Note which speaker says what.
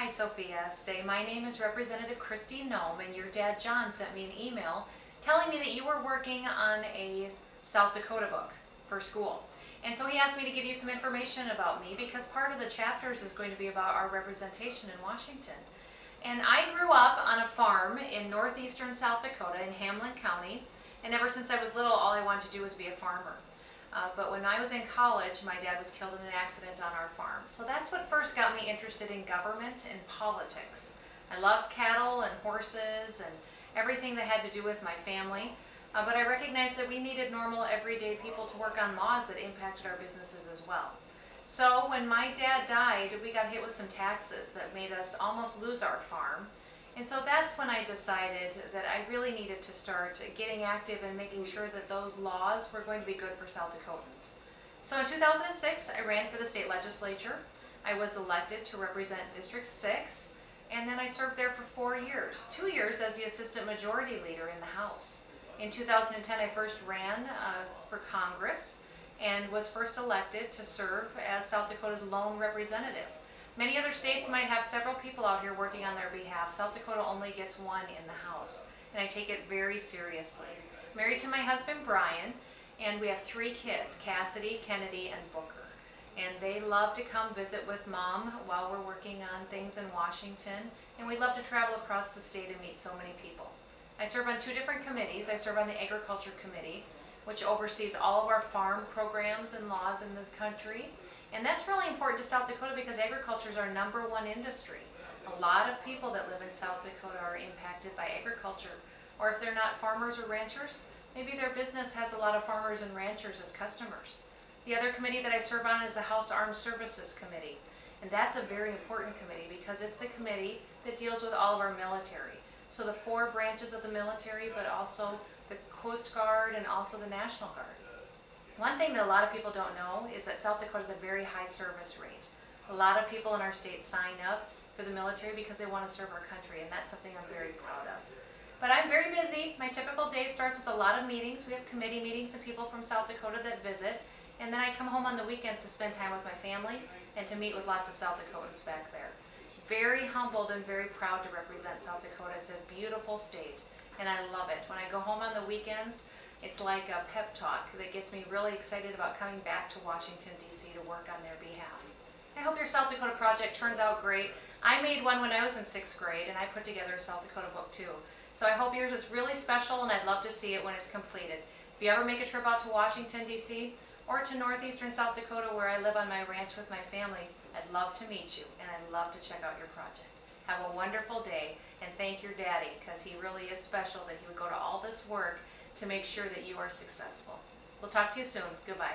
Speaker 1: Hi Sophia, say my name is Representative Kristi and your dad John sent me an email telling me that you were working on a South Dakota book for school. And so he asked me to give you some information about me because part of the chapters is going to be about our representation in Washington. And I grew up on a farm in northeastern South Dakota in Hamlin County, and ever since I was little all I wanted to do was be a farmer. But when I was in college, my dad was killed in an accident on our farm. So that's what first got me interested in government and politics. I loved cattle and horses and everything that had to do with my family. But I recognized that we needed normal, everyday people to work on laws that impacted our businesses as well. So when my dad died, we got hit with some taxes that made us almost lose our farm. And so that's when I decided that I really needed to start getting active and making sure that those laws were going to be good for South Dakotans. So in 2006, I ran for the state legislature. I was elected to represent District 6, and then I served there for 4 years, 2 years as the assistant majority leader in the House. In 2010, I first ran for Congress and was first elected to serve as South Dakota's lone representative. Many other states might have several people out here working on their behalf. South Dakota only gets one in the House, and I take it very seriously. Married to my husband, Brian, and we have 3 kids, Cassidy, Kennedy, and Booker. And they love to come visit with Mom while we're working on things in Washington, and we love to travel across the state and meet so many people. I serve on 2 different committees. I serve on the Agriculture Committee, which oversees all of our farm programs and laws in the country. And that's really important to South Dakota because agriculture is our #1 industry. A lot of people that live in South Dakota are impacted by agriculture. Or if they're not farmers or ranchers, maybe their business has a lot of farmers and ranchers as customers. The other committee that I serve on is the House Armed Services Committee. And that's a very important committee because it's the committee that deals with all of our military. So the 4 branches of the military, but also the Coast Guard and also the National Guard. One thing that a lot of people don't know is that South Dakota has a very high service rate. A lot of people in our state sign up for the military because they want to serve our country, and that's something I'm very proud of. But I'm very busy. My typical day starts with a lot of meetings. We have committee meetings and people from South Dakota that visit, and then I come home on the weekends to spend time with my family and to meet with lots of South Dakotans back there. Very humbled and very proud to represent South Dakota. It's a beautiful state, and I love it. When I go home on the weekends, it's like a pep talk that gets me really excited about coming back to Washington, D.C. to work on their behalf. I hope your South Dakota project turns out great. I made one when I was in 6th grade, and I put together a South Dakota book too. So I hope yours is really special, and I'd love to see it when it's completed. If you ever make a trip out to Washington, D.C., or to northeastern South Dakota where I live on my ranch with my family, I'd love to meet you, and I'd love to check out your project. Have a wonderful day, and thank your daddy, because he really is special that he would go to all this work to make sure that you are successful. We'll talk to you soon. Goodbye.